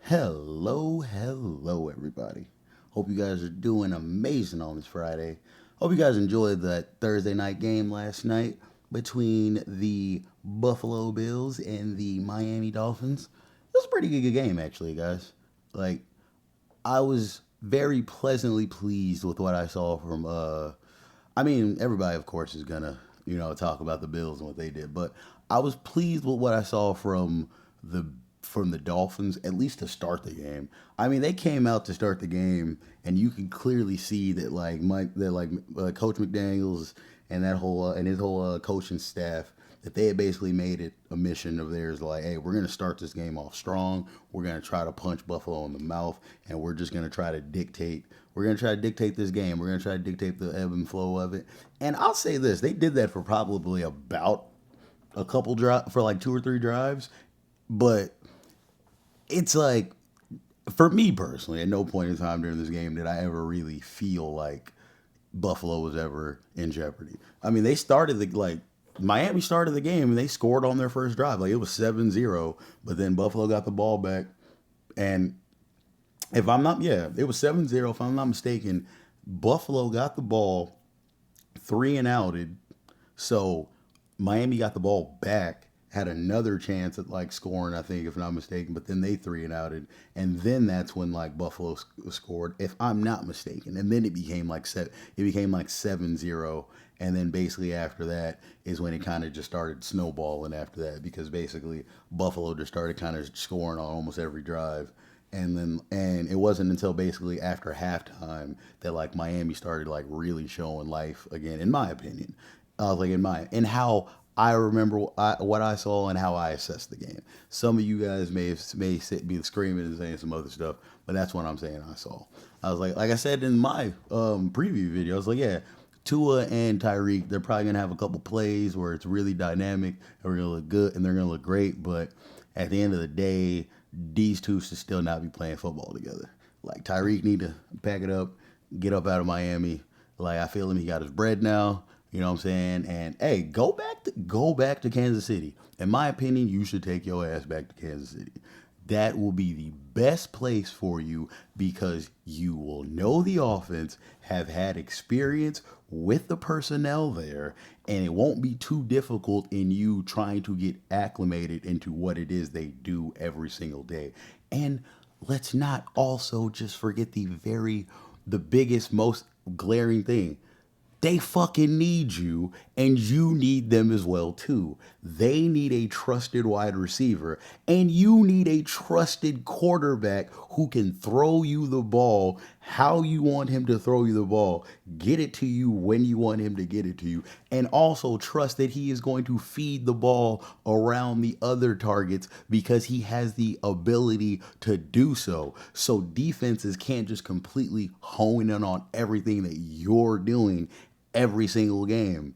Hello, everybody. Hope you guys are doing amazing on this Friday. Hope you guys enjoyed that Thursday night game last night between the Buffalo Bills and the Miami Dolphins. It was a pretty good game, actually, guys. Like, I was very pleasantly pleased with what I saw from. I mean, everybody, of course, is gonna talk about the Bills and what they did, but I was pleased with what I saw the from the Dolphins, at least to start the game. I mean, they came out to start the game, and you can clearly see that Coach McDaniel's and that whole and his whole coaching staff, that they had basically made it a mission of theirs, like, hey, we're gonna start this game off strong. We're gonna try to punch Buffalo in the mouth, and we're just gonna try to dictate. We're gonna try to dictate this game. We're gonna try to dictate the ebb and flow of it. And I'll say this: they did that for probably about a couple drive for like two or three drives, but it's like, for me personally, at no point in time during this game did I ever really feel like Buffalo was ever in jeopardy. I mean, they started the like Miami started the game and they scored on their first drive. Like, it was 7-0, but then Buffalo got the ball back, and if I'm not yeah, it was 7-0 if I'm not mistaken. Buffalo got the ball, three and outed. So Miami got the ball back, had another chance at like scoring, I think, if I'm not mistaken, but then they three and outed, and then that's when like Buffalo scored, if I'm not mistaken, and then it became like 7-0, and then basically after that is when it kind of just started snowballing after that, because basically Buffalo just started kind of scoring on almost every drive. And it wasn't until basically after halftime that like Miami started like really showing life again, in my opinion. Like in how I remember what I saw and how I assessed the game. Some of you guys be screaming and saying some other stuff, but that's what I'm saying I saw. I was like I said in my preview video, I was like, yeah, Tua and Tyreek, they're probably gonna have a couple plays where it's really dynamic and we're gonna look good and they're gonna look great, but at the end of the day, these two should still not be playing football together. Like, Tyreek need to pack it up, get up out of Miami. Like, I feel him, he got his bread now. You know what I'm saying? And hey, go back to Kansas City. In my opinion, you should take your ass back to Kansas City. That will be the best place for you, because you will know the offense, have had experience with the personnel there, and it won't be too difficult in you trying to get acclimated into what it is they do every single day. And let's not also just forget the biggest, most glaring thing. They fucking need you, and you need them as well too. They need a trusted wide receiver, and you need a trusted quarterback who can throw you the ball how you want him to throw you the ball, get it to you when you want him to get it to you, and also trust that he is going to feed the ball around the other targets because he has the ability to do so. So defenses can't just completely hone in on everything that you're doing every single game.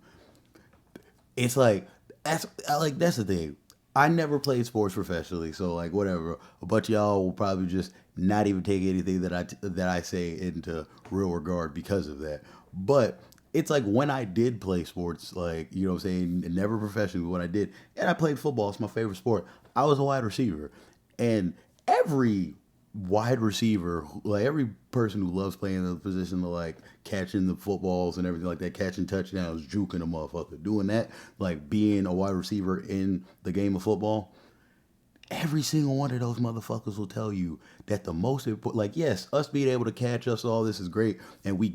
It's that's the thing. I never played sports professionally, so like whatever. A bunch of y'all will probably just not even take anything that I say into real regard because of that. But it's like, when I did play sports, like, you know what I'm saying, never professionally, but when I did, and I played football, it's my favorite sport. I was a wide receiver, and every wide receiver, like every person who loves playing the position of like catching the footballs and everything like that, catching touchdowns, juking a motherfucker, doing that, like being a wide receiver in the game of football, every single one of those motherfuckers will tell you that the most important, like, yes, us being able to catch us, all this is great, and we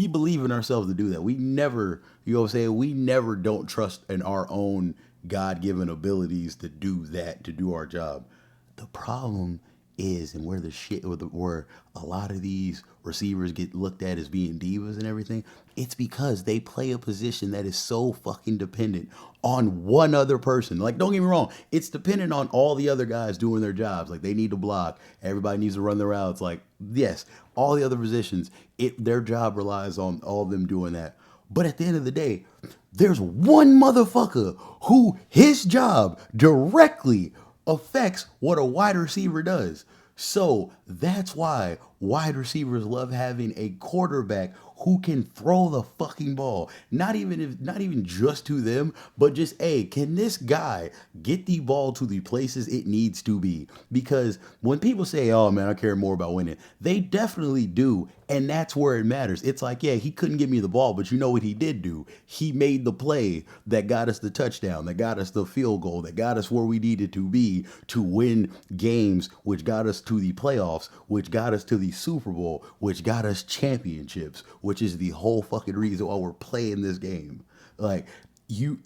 believe in ourselves to do that. We never, you know what I'm saying, we never don't trust in our own God-given abilities to do that, to do our job. The problem is, and where the shit, where a lot of these receivers get looked at as being divas and everything, it's because they play a position that is so fucking dependent on one other person. Like, don't get me wrong, it's dependent on all the other guys doing their jobs. Like, they need to block, everybody needs to run their routes. Like, yes, all the other positions, their job relies on all of them doing that. But at the end of the day, there's one motherfucker who his job directly affects what a wide receiver does. So that's why wide receivers love having a quarterback who can throw the fucking ball. Not even just to them, but just, hey, can this guy get the ball to the places it needs to be? Because when people say, oh man, I care more about winning, they definitely do. And that's where it matters. It's like, yeah, he couldn't give me the ball, but you know what he did do? He made the play that got us the touchdown, that got us the field goal, that got us where we needed to be to win games, which got us to the playoffs, which got us to the Super Bowl, which got us championships, which is the whole fucking reason why we're playing this game. Like, you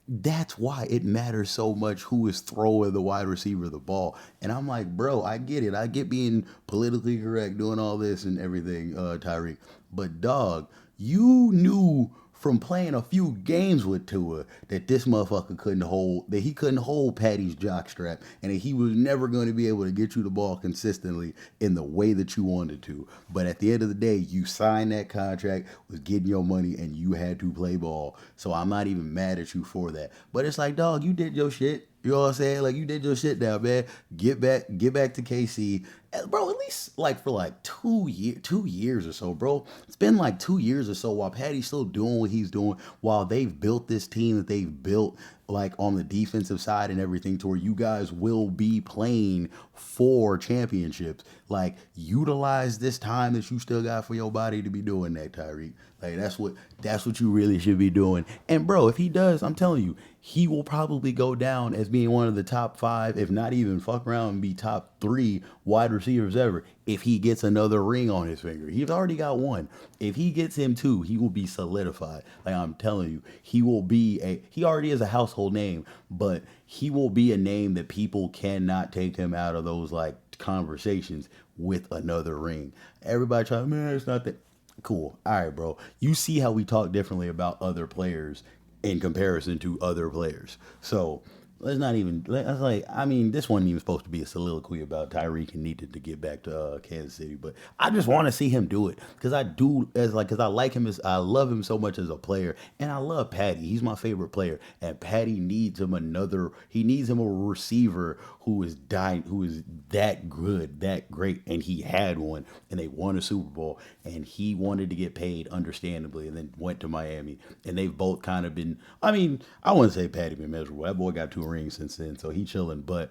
that's why it matters so much who is throwing the wide receiver the ball. And I'm like, bro, I get it. I get being politically correct, doing all this and everything, Tyreek. But dog, you knew from playing a few games with Tua that this motherfucker couldn't hold, that he couldn't hold Patty's jockstrap, and that he was never going to be able to get you the ball consistently in the way that you wanted to. But at the end of the day, you signed that contract, was getting your money, and you had to play ball. So I'm not even mad at you for that. But it's like, dog, you did your shit. You know what I'm saying? Like, you did your shit now, man. Get back to KC. Bro, at least like for like 2 years or so, bro. It's been like 2 years or so while Patty's still doing what he's doing, while they've built this team that they've built like on the defensive side and everything to where you guys will be playing for championships. Like, utilize this time that you still got for your body to be doing that, Tyreek. Like, that's what you really should be doing. And bro, if he does, I'm telling you, he will probably go down as being one of the top five, if not even fuck around and be top three wide receivers ever. If he gets another ring on his finger, he's already got one. If he gets him two, he will be solidified. Like, I'm telling you, he already is a household name, but he will be a name that people cannot take him out of those like conversations with another ring. Everybody trying, man, it's not that cool. All right, bro. You see how we talk differently about other players in comparison to other players. So let's not even. Let's like. I mean, this wasn't even supposed to be a soliloquy about Tyreek and needed to get back to Kansas City, but I just want to see him do it because I do as like because I like him as I love him so much as a player, and I love Patty. He's my favorite player, and Patty needs him another. He needs him a receiver who is dying, who is that good, that great, and he had one, and they won a Super Bowl, and he wanted to get paid, understandably, and then went to Miami, and they've both kind of been. I mean, I wouldn't say Patty been miserable. That boy got two rings since then, so he chilling. But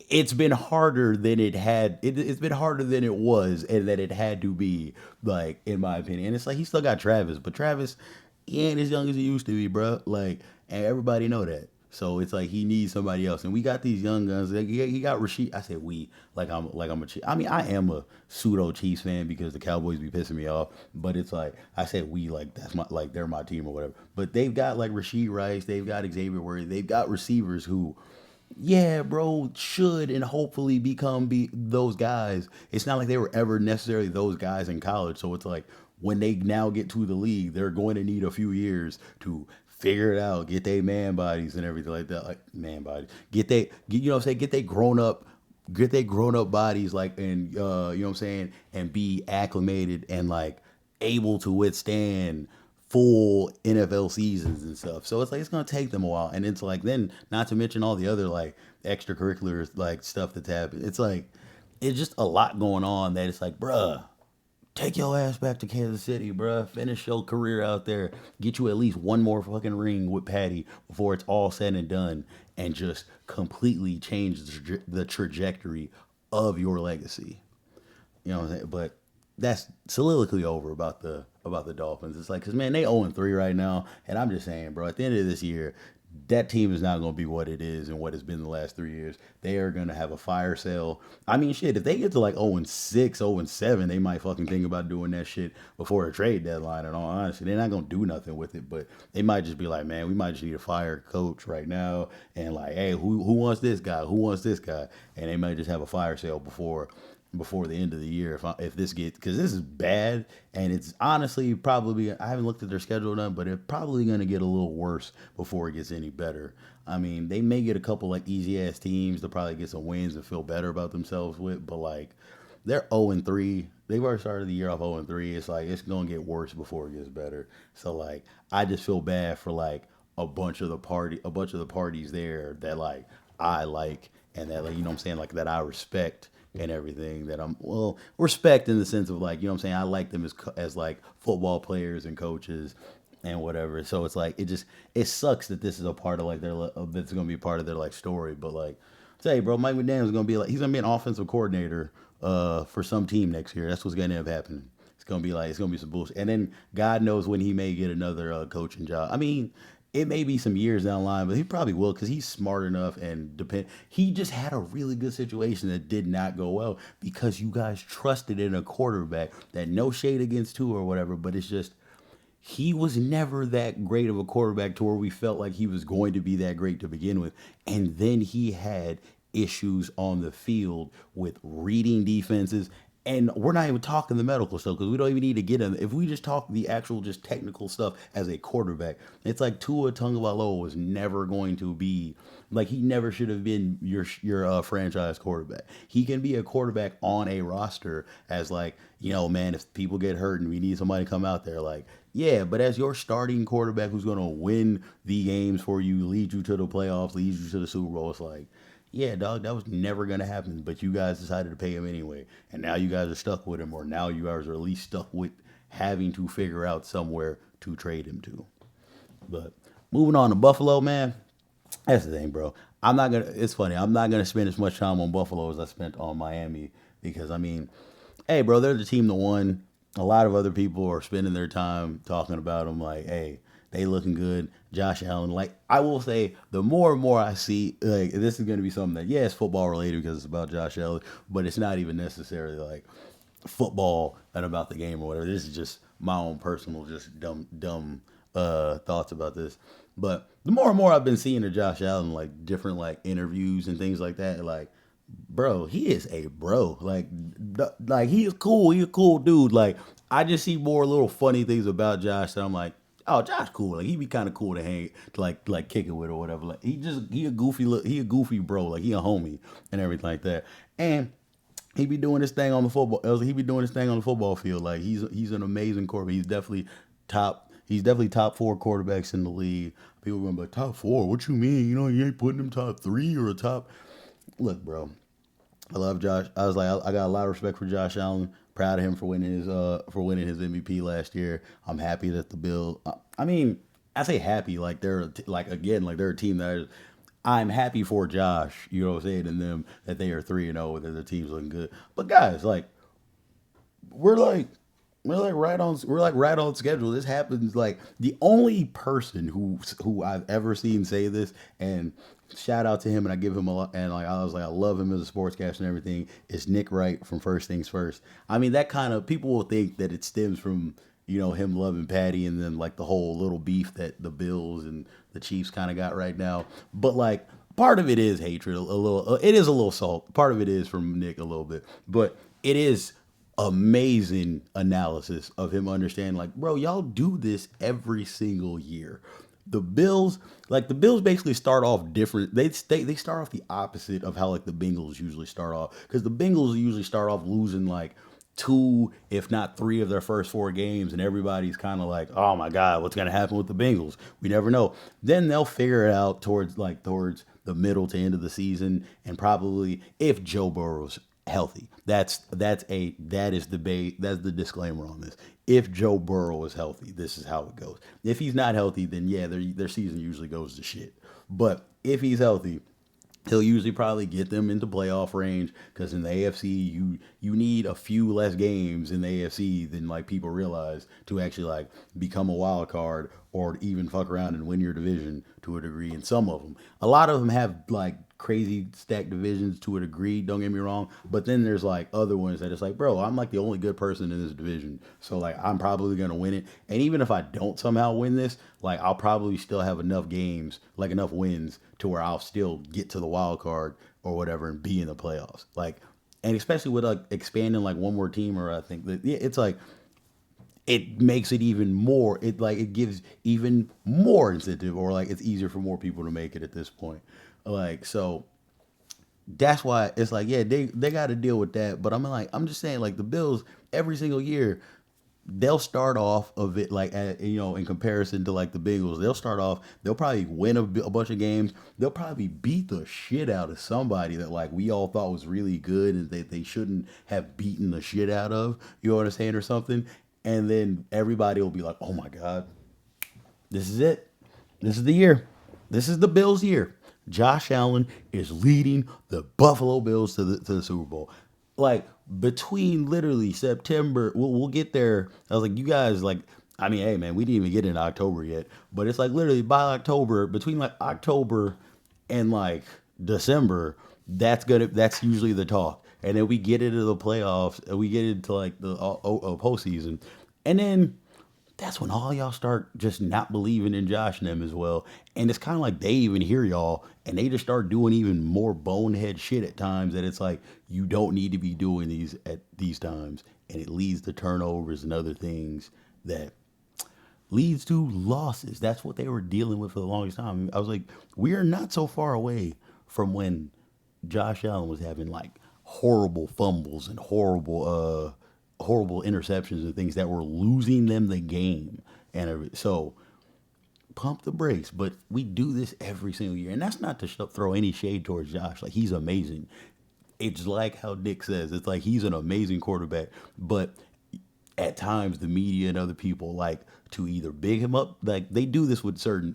it's been harder than it had. It's been harder than it was, and that it had to be. Like, in my opinion, and it's like he still got Travis, but Travis, he ain't as young as he used to be, bro. Like, and everybody know that. So it's like he needs somebody else, and we got these young guns. Like, he got Rasheed. I said we, like I'm a. I mean, I am a pseudo Chiefs fan because the Cowboys be pissing me off. But it's like I said we, like that's my like they're my team or whatever. But they've got like Rasheed Rice, they've got Xavier Worthy, they've got receivers who, yeah, bro, should and hopefully be those guys. It's not like they were ever necessarily those guys in college. So it's like when they now get to the league, they're going to need a few years to figure it out, get their man bodies and everything like that. Like man bodies. You know what I'm saying, get they grown up bodies like and you know what I'm saying, and be acclimated and like able to withstand full NFL seasons and stuff. So it's like it's gonna take them a while, and it's like then not to mention all the other like extracurricular like stuff that's happened. It's like it's just a lot going on that it's like, bruh, take your ass back to Kansas City, bruh. Finish your career out there. Get you at least one more fucking ring with Patty before it's all said and done, and just completely change the trajectory of your legacy. You know what I'm saying? But that's soliloquy over about the Dolphins. It's like, cause man, they 0-3 right now, and I'm just saying, bro. At the end of this year, that team is not going to be what it is and what it's been the last 3 years. They are going to have a fire sale. I mean, shit, if they get to like 0-6, 0-7, they might fucking think about doing that shit before a trade deadline. In all honesty, they're not going to do nothing with it, but they might just be like, man, we might just need to fire a coach right now, and like, hey, who wants this guy? Who wants this guy? And they might just have a fire sale before the end of the year if this gets, because this is bad, and it's honestly probably, I haven't looked at their schedule none, but it's probably going to get a little worse before it gets any better. I mean, they may get a couple like easy ass teams to probably get some wins and feel better about themselves with, but like they're 0-3. They've already started the year off 0-3. It's like it's going to get worse before it gets better. So like I just feel bad for like a bunch of the parties there that like I like, and that, like, you know what I'm saying, like that I respect, and everything that I'm well respect in the sense of like, you know what I'm saying, I like them as like football players and coaches and whatever. So it's like it sucks that this is a part of like that's gonna be part of their like story. But like, say, bro, Mike McDaniel's gonna be like he's gonna be an offensive coordinator for some team next year. That's what's gonna end up happening. It's gonna be some bullshit. And then God knows when he may get another coaching job. I mean, it may be some years down the line, but he probably will because he's smart enough and depend. He just had a really good situation that did not go well because you guys trusted in a quarterback that no shade against two or whatever, but it's just he was never that great of a quarterback to where we felt like he was going to be that great to begin with. And then he had issues on the field with reading defenses. And we're not even talking the medical stuff because we don't even need to get in. If we just talk the actual just technical stuff as a quarterback, it's like Tua Tagovailoa was never going to be like he never should have been your franchise quarterback. He can be a quarterback on a roster as like, you know, man, if people get hurt and we need somebody to come out there, like, yeah, but as your starting quarterback who's going to win the games for you, lead you to the playoffs, lead you to the Super Bowl, it's like, yeah, dog, that was never going to happen. But you guys decided to pay him anyway. And now you guys are stuck with him, or now you guys are at least stuck with having to figure out somewhere to trade him to. But moving on to Buffalo, man, that's the thing, bro. It's funny, I'm not gonna spend as much time on Buffalo as I spent on Miami because I mean, hey, bro, they're the team that won. A lot of other people are spending their time talking about them like, hey, they looking good. Josh Allen, like I will say, the more and more I see, like this is gonna be something that yeah, it's football related because it's about Josh Allen, but it's not even necessarily like football and about the game or whatever. This is just my own personal, just dumb thoughts about this. But the more and more I've been seeing of Josh Allen, like different like interviews and things like that, like bro, he is a bro. Like he is cool. He a cool dude. Like I just see more little funny things about Josh that I'm like, oh, Josh cool. Like he be kind of cool to hang, to like kick it with or whatever. Like he a goofy bro. Like he a homie and everything like that. And he be doing this thing on the football. He be doing this thing on the football field. Like he's an amazing quarterback. He's definitely top. He's definitely top four quarterbacks in the league. People going, but top four? What you mean? You know, you ain't putting him top three or a top. Look, bro, I love Josh. I was like, I got a lot of respect for Josh Allen. Proud of him for winning his MVP last year. I'm happy that the Bill. I mean, I say happy like like again like they're a team that I'm happy for Josh. You know what I'm saying, and them that they are 3-0. That the team's looking good. But guys, like we're like we're like right on schedule. This happens like the only person who I've ever seen say this, and shout out to him, and I give him a lot, and like I was like I love him as a sportscaster and everything. Is Nick Wright from First Things First? I mean that kind of people will think that it stems from you know him loving Patty and then like the whole little beef that the Bills and the Chiefs kind of got right now, but like part of it is hatred, a little. It is a little salt. Part of it is from Nick a little bit, but it is amazing analysis of him understanding like bro y'all do this every single year. The Bills basically start off different. They start off the opposite of how like the Bengals usually start off because the Bengals usually start off losing like two if not three of their first four games and everybody's kind of like oh my god what's going to happen with the Bengals, we never know. Then they'll figure it out towards the middle to end of the season and probably if Joe Burrow's healthy. That is that's the disclaimer on this. If Joe Burrow is healthy, this is how it goes. If he's not healthy, then yeah, their season usually goes to shit. But if he's healthy, he'll usually probably get them into playoff range because in the AFC you need a few less games in the AFC than like people realize to actually like become a wild card or even fuck around and win your division to a degree. And some of them, a lot of them have like crazy stacked divisions to a degree. Don't get me wrong, but then there's like other ones that it's like, bro, I'm like the only good person in this division, so like I'm probably gonna win it. And even if I don't somehow win this, like I'll probably still have enough games, like enough wins to where I'll still get to the wild card or whatever and be in the playoffs. Like, and especially with like expanding like one more team, or I think that yeah, it's like it makes it even more. It like it gives even more incentive, or like it's easier for more people to make it at this point. Like so, that's why it's like yeah they got to deal with that. But I'm just saying like the Bills every single year. they'll start off of it like in comparison to like the Bengals, they'll start off, they'll probably win a bunch of games, they'll probably beat the shit out of somebody that like we all thought was really good and they shouldn't have beaten the shit out of, you know what I'm saying, or something. And then everybody will be like, oh my god, this is it. This is the year. This is the Bills' year. Josh Allen is leading the Buffalo Bills to the Super Bowl. Like between literally September, we'll get there. I was like, you guys, like, I mean, hey man, we didn't even get into October yet, but it's like literally by October, between like October and like December, that's usually the talk. And then we get into the playoffs, and we get into like the postseason, and then that's when all y'all start just not believing in Josh and them as well. And it's kind of like they even hear y'all and they just start doing even more bonehead shit at times that it's like you don't need to be doing these at these times. And it leads to turnovers and other things that leads to losses. That's what they were dealing with for the longest time. I was like, we are not so far away from when Josh Allen was having like horrible fumbles and horrible interceptions and things that were losing them the game. And so pump the brakes, but we do this every single year. And that's not to throw any shade towards Josh. Like, he's amazing. It's like how Dick says, it's like he's an amazing quarterback, but at times the media and other people like to either big him up, like they do this with certain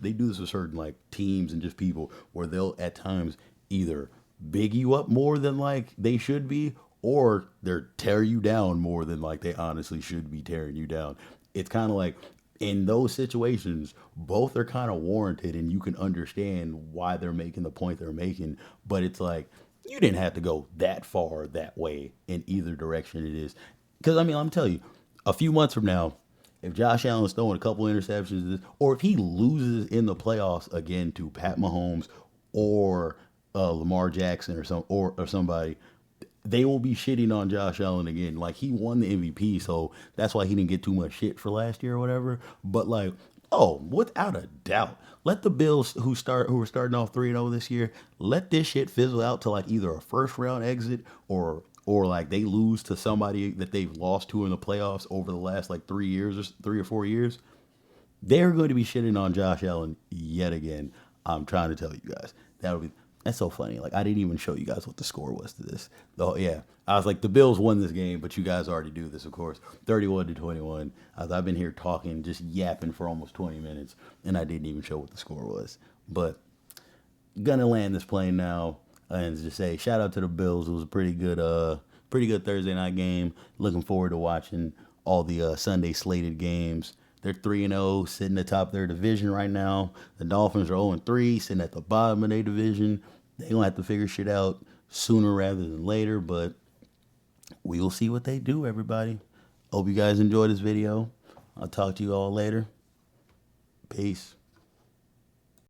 like teams and just people where they'll at times either big you up more than like they should be, or they're tear you down more than like they honestly should be tearing you down. It's kind of like in those situations, both are kind of warranted, and you can understand why they're making the point they're making. But it's like you didn't have to go that far that way in either direction. It is because I mean I'm telling you, a few months from now, if Josh Allen's throwing a couple interceptions, or if he loses in the playoffs again to Pat Mahomes or Lamar Jackson or somebody, they will be shitting on Josh Allen again. Like, he won the MVP, so that's why he didn't get too much shit for last year or whatever. But like, oh, without a doubt, let the Bills who are starting off 3-0 this year, let this shit fizzle out to like either a first round exit or like they lose to somebody that they've lost to in the playoffs over the last like 3 years or 3 or 4 years. They're going to be shitting on Josh Allen yet again. I'm trying to tell you guys. That's so funny. Like, I didn't even show you guys what the score was to this. Oh yeah, I was like, the Bills won this game, but you guys already do this, of course. 31-21. I've been here talking, just yapping for almost 20 minutes, and I didn't even show what the score was. But gonna land this plane now and just say shout out to the Bills. It was a pretty good Thursday night game. Looking forward to watching all the Sunday slated games. They're 3-0, sitting atop their division right now. The Dolphins are 0-3, sitting at the bottom of their division. They're gonna have to figure shit out sooner rather than later, but we'll see what they do, everybody. Hope you guys enjoyed this video. I'll talk to you all later. Peace.